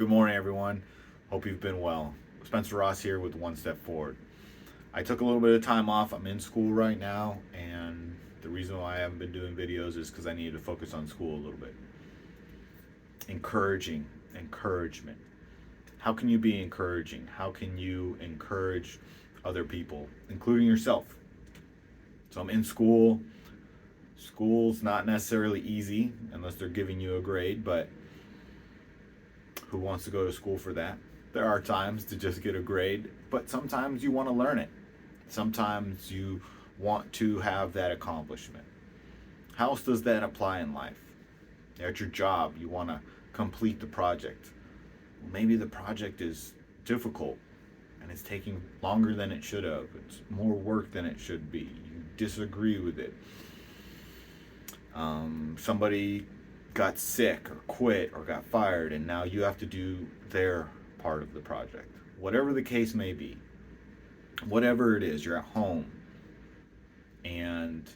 Good morning, everyone. Hope you've been well. Spencer Ross here with One Step Forward. I took a little bit of time off. I'm in school right now, and the reason why I haven't been doing videos is because I needed to focus on school a little bit. Encouragement. How can you be encouraging? How can you encourage other people, including yourself? So I'm in school. School's not necessarily easy unless they're giving you a grade, but who wants to go to school for that? There are times to just get a grade, but sometimes you want to learn it. Sometimes you want to have that accomplishment. How else does that apply in life? At your job, you want to complete the project. Well, maybe the project is difficult and it's taking longer than it should have. It's more work than it should be. You disagree with it. Somebody got sick or quit or got fired, and now you have to do their part of the project. Whatever the case may be, whatever it is, you're at home and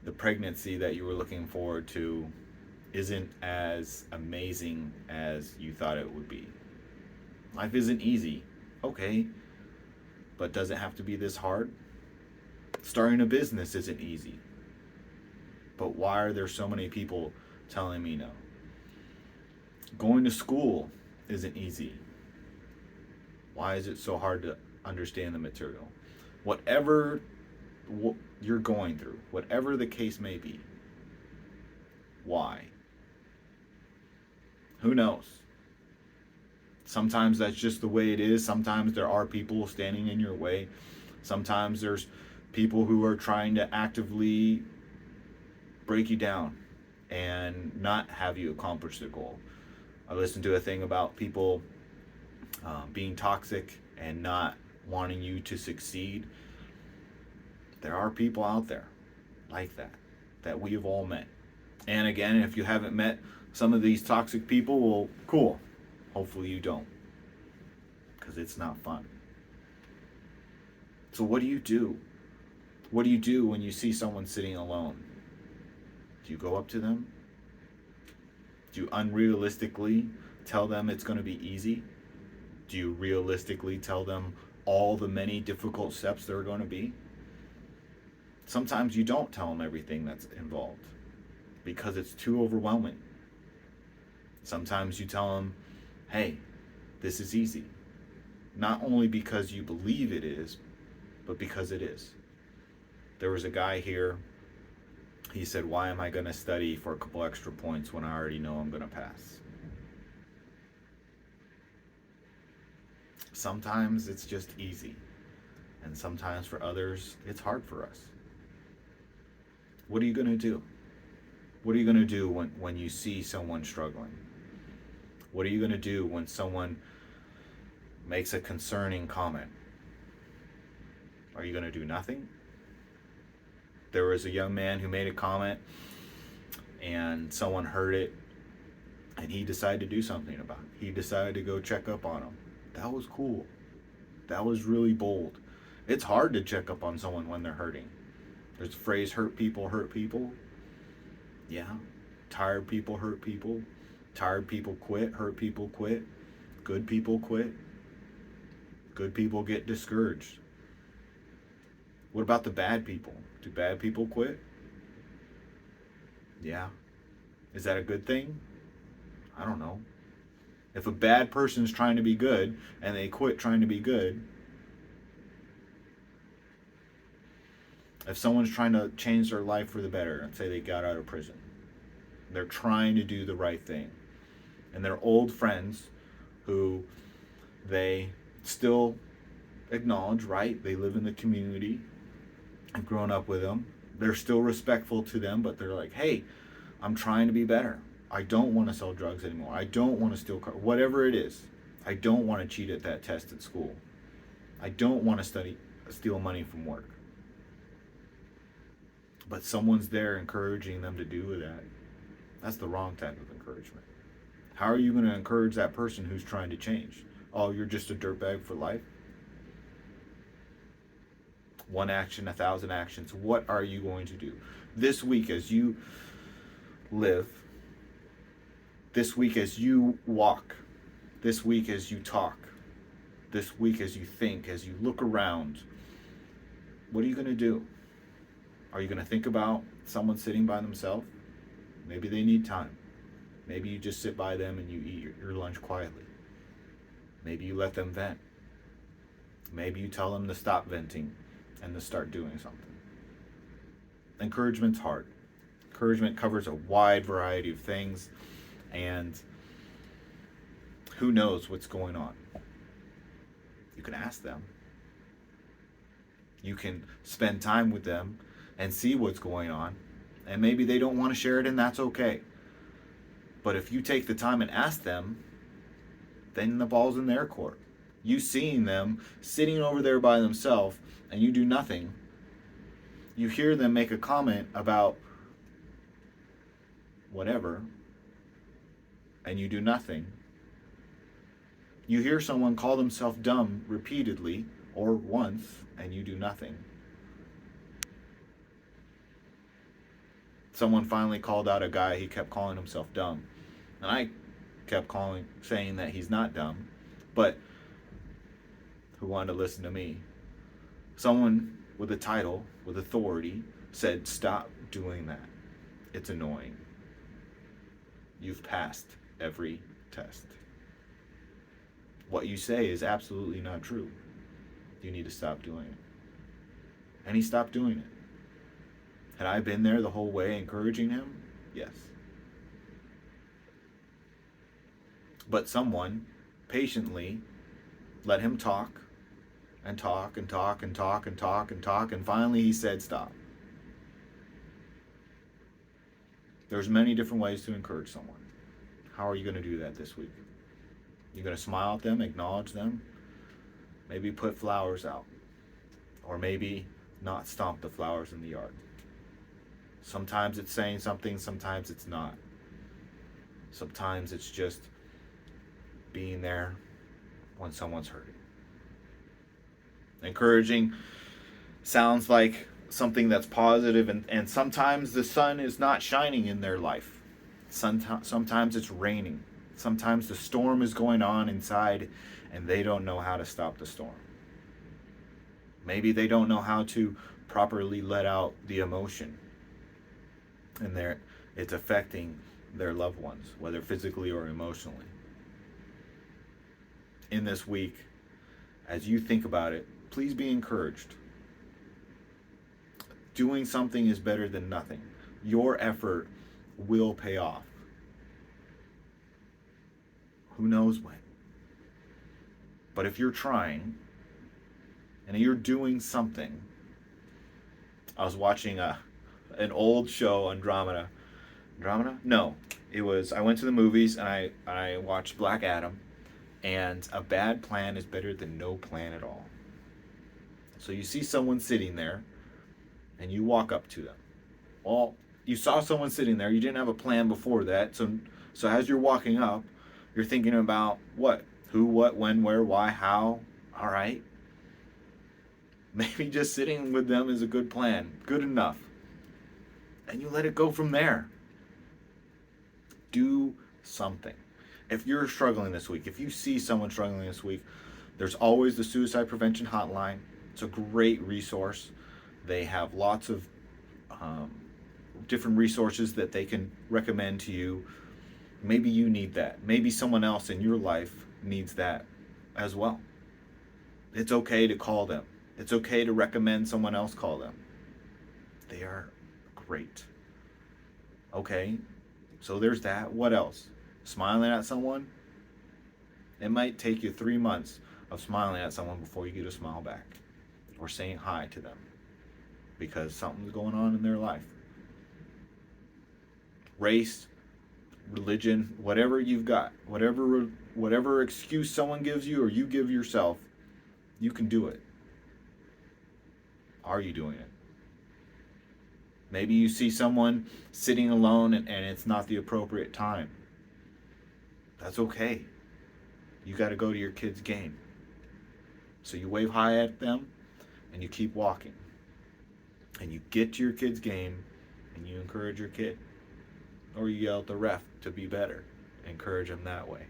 the pregnancy that you were looking forward to isn't as amazing as you thought it would be. Life isn't easy, okay, but does it have to be this hard? Starting a business isn't easy, but why are there so many people telling me no? Going to school isn't easy. Why is it so hard to understand the material? Whatever you're going through, whatever the case may be, why? Who knows? Sometimes that's just the way it is. Sometimes there are people standing in your way. Sometimes there's people who are trying to actively break you down and not have you accomplish the goal. I listened to a thing about people being toxic and not wanting you to succeed. There are people out there like that we have all met. And again, if you haven't met some of these toxic people, well, cool. Hopefully you don't, because it's not fun. So what do you do? What do you do when you see someone sitting alone? Do you go up to them? Do you unrealistically tell them it's going to be easy? Do you realistically tell them all the many difficult steps there are going to be? Sometimes you don't tell them everything that's involved because it's too overwhelming. Sometimes you tell them, hey, this is easy. Not only because you believe it is, but because it is. There was a guy here. He said, why am I going to study for a couple extra points when I already know I'm going to pass? Sometimes it's just easy. And sometimes for others, it's hard for us. What are you going to do? What are you going to do when you see someone struggling? What are you going to do when someone makes a concerning comment? Are you going to do nothing? There was a young man who made a comment and someone heard it and he decided to do something about it. He decided to go check up on him. That was cool. That was really bold. It's hard to check up on someone when they're hurting. There's a phrase, hurt people hurt people. Yeah. Tired people hurt people. Tired people quit. Hurt people quit. Good people quit. Good people get discouraged. What about the bad people? Do bad people quit? Yeah. Is that a good thing? I don't know. If a bad person's trying to be good and they quit trying to be good, if someone's trying to change their life for the better, and say they got out of prison, they're trying to do the right thing, and they're old friends who they still acknowledge, right? They live in the community, have grown up with them. They're still respectful to them, but they're like, hey, I'm trying to be better. I don't want to sell drugs anymore. I don't want to steal cars. Whatever it is. I don't want to cheat at that test at school. I don't want to steal money from work. But someone's there encouraging them to do that. That's the wrong type of encouragement. How are you going to encourage that person who's trying to change? Oh, you're just a dirtbag for life? One action, 1,000 actions. What are you going to do this week as you live? This week as you walk this week as you talk, this week as you think, as you look around, what are you going to do? Are you going to think about someone sitting by themselves? Maybe they need time. Maybe you just sit by them and you eat your lunch quietly. Maybe you let them vent. Maybe you tell them to stop venting and to start doing something. Encouragement's hard. Encouragement covers a wide variety of things, and who knows what's going on. You can ask them. You can spend time with them and see what's going on, and maybe they don't want to share it, and that's okay. But if you take the time and ask them, then the ball's in their court. You seeing them sitting over there by themselves and you do nothing. You hear them make a comment about whatever and you do nothing. You hear someone call themselves dumb repeatedly or once and you do nothing. Someone finally called out a guy, he kept calling himself dumb. And I kept saying that he's not dumb, but who wanted to listen to me? Someone with a title, with authority, said, stop doing that. It's annoying. You've passed every test. What you say is absolutely not true. You need to stop doing it. And he stopped doing it. Had I been there the whole way encouraging him? Yes. But someone patiently let him talk and talk and talk and talk and talk and talk, and finally he said stop. There's many different ways to encourage someone. How are you going to do that this week? You're going to smile at them, acknowledge them, maybe put flowers out, or maybe not stomp the flowers in the yard. Sometimes it's saying something, sometimes it's not. Sometimes it's just being there when someone's hurting. Encouraging sounds like something that's positive, and sometimes the sun is not shining in their life. Sometimes it's raining. Sometimes the storm is going on inside and they don't know how to stop the storm. Maybe they don't know how to properly let out the emotion, and it's affecting their loved ones, whether physically or emotionally. In this week, as you think about it, please be encouraged. Doing something is better than nothing. Your effort will pay off. Who knows when? But if you're trying and you're doing something, I was watching an old show, Andromeda. Andromeda? No, I went to the movies and I watched Black Adam. And a bad plan is better than no plan at all. So you see someone sitting there, and you walk up to them. Well, you saw someone sitting there. You didn't have a plan before that. So as you're walking up, you're thinking about what? Who, what, when, where, why, how. All right. Maybe just sitting with them is a good plan. Good enough. And you let it go from there. Do something. If you're struggling this week, if you see someone struggling this week, there's always the Suicide Prevention Hotline. It's a great resource. They have lots of different resources that they can recommend to you. Maybe you need that. Maybe someone else in your life needs that as well. It's okay to call them. It's okay to recommend someone else call them. They are great. Okay, so there's that. What else? Smiling at someone? It might take you 3 months of smiling at someone before you get a smile back, or saying hi to them, because something's going on in their life. Race, religion, whatever you've got, whatever excuse someone gives you or you give yourself, you can do it. Are you doing it? Maybe you see someone sitting alone and it's not the appropriate time. That's okay. You got to go to your kid's game. So you wave hi at them and you keep walking. And you get to your kid's game and you encourage your kid. Or you yell at the ref to be better. Encourage them that way.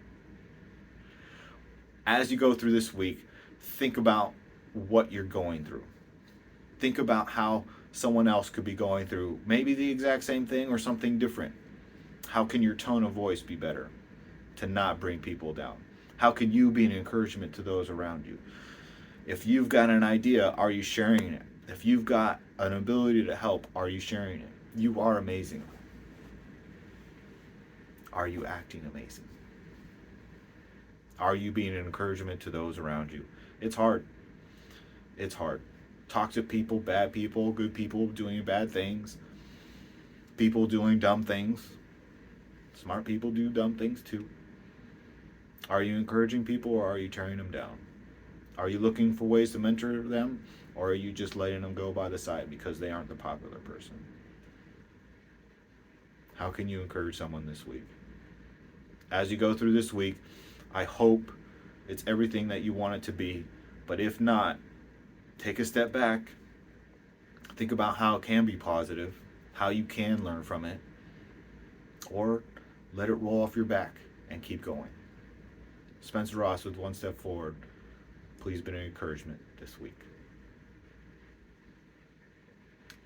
As you go through this week, think about what you're going through. Think about how someone else could be going through maybe the exact same thing or something different. How can your tone of voice be better to not bring people down? How can you be an encouragement to those around you? If you've got an idea, are you sharing it? If you've got an ability to help, are you sharing it? You are amazing. Are you acting amazing? Are you being an encouragement to those around you? It's hard. It's hard. Toxic people, bad people, good people doing bad things, people doing dumb things. Smart people do dumb things too. Are you encouraging people or are you tearing them down? Are you looking for ways to mentor them or are you just letting them go by the side because they aren't the popular person? How can you encourage someone this week? As you go through this week, I hope it's everything that you want it to be. But if not, take a step back. Think about how it can be positive, how you can learn from it, or let it roll off your back and keep going. Spencer Ross with One Step Forward. Please be an encouragement this week.